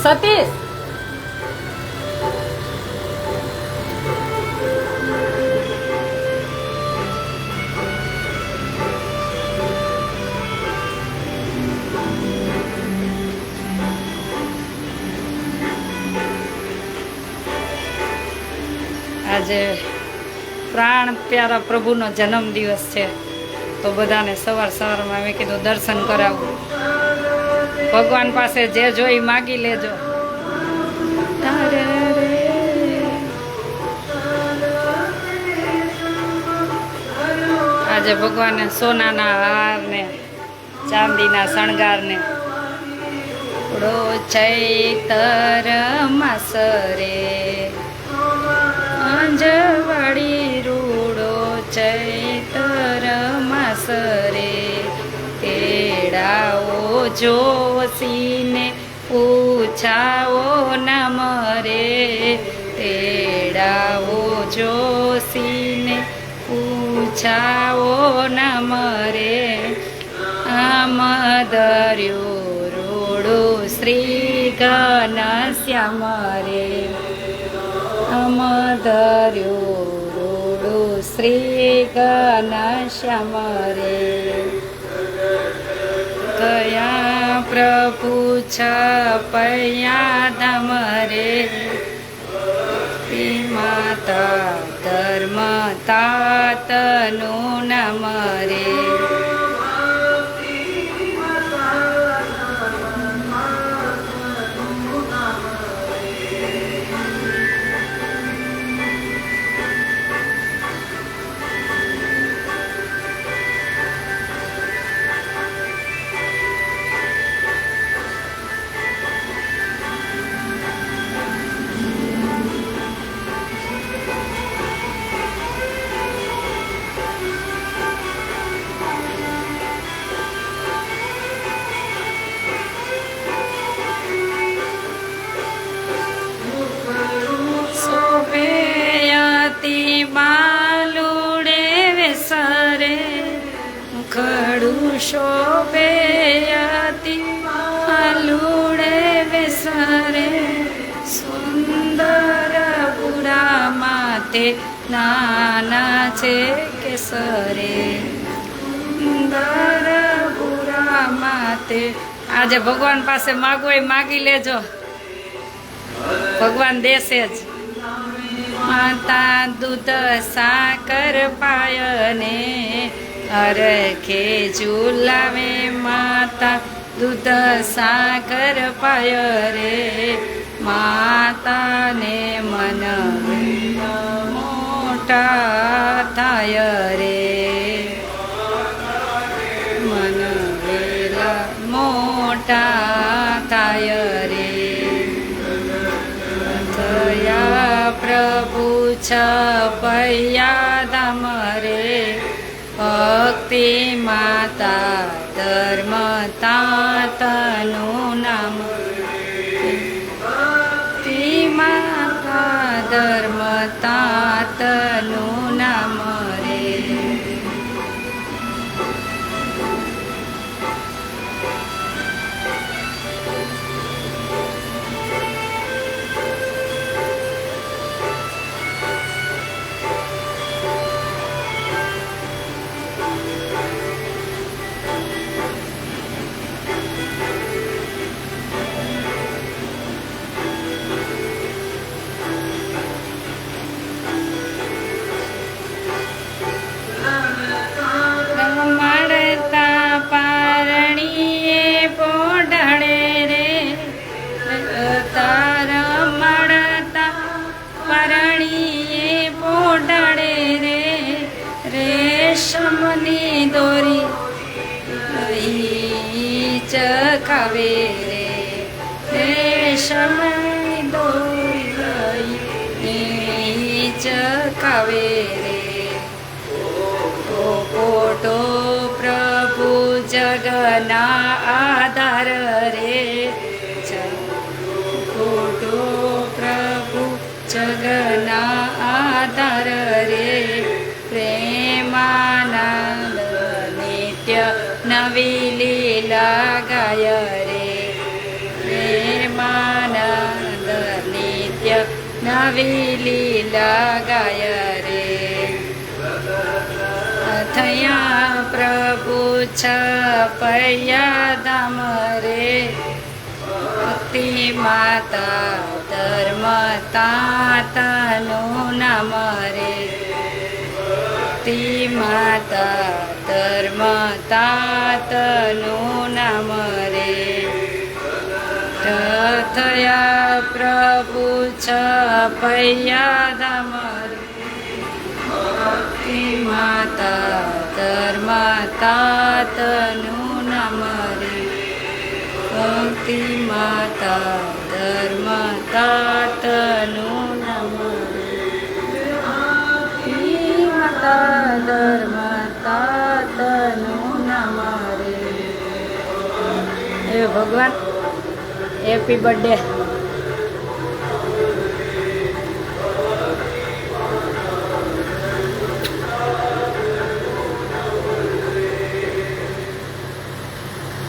સતીશ આજે પ્રાણ પ્યારા પ્રભુનો જન્મદિવસ છે, તો બધાને સવાર સવારમાં મેં કીધું દર્શન કરાવું. ભગવાન પાસે જે જોઈ માગી લેજો. આજે ભગવાને સોનાના હાર ને ચાંદીના શણગાર ને ચૈતર માસ રે અંજવાળી રૂડો ચૈતર માસ રે તેડાઓ જોશીને પૂછાવો નમ રે તેડાઓ જોશીને પૂછાવો નમ રે આમ દર્યો રોડો શ્રી ઘનશ્યામ રે અમદર્યો રોડો શ્રી ઘનશ્યામ રે કયા પ્રભુ છપયા ધમ રે માતા ધર્મ તાતનું નામ રે બાલુડે વેસરે ખડું શોભેયતી બાલુડે વેસરે સુંદર બુરા માતે નાના છે કેસરે સુંદર બુરા માતે. આજે ભગવાન પાસે માગવું હોય માગી લેજો, ભગવાન દેશે જ. માતા દૂધ સાકર પાયને હરખે ઝુલાવે માતા દૂધ સાકર પાય રે માતાને મન મોટા થાય રે મન વેલા મોટા થાય રે પ્રભુ છપયા ધામ રે ભક્તિ માતા ધર્મ તાતનું નામ ભક્તિ માતા ધર્મ તાતનું નામ રે રેશમની દોરી ચકાવે રે રેશમની દોરી ચકાવે રે કોટો પ્રભુ જગના આધાર રે કોટો પ્રભુ જગના આધાર રે પ્રેમાનંદ નિત્ય નવી લીલા ગાય રે પ્રેમાનંદ આવી લીલા ગાય રે થયા પ્રભુ છપૈયા ધામ રે ભક્તિ માતા ધર્મ તાતનું નામ રે ભક્તિ માતા ધર્મ તાતનું નામ રે થયા પ્રભુ છપૈયા ધામ રે ભક્તિ માતા ધર્મ તાતનું નામ રે ભક્તિ માતા ધર્મ તાતનું નામ રે ભક્તિ માતા ધર્મ તાતનું નામ રે હે ભગવાન હેપી બર્થડે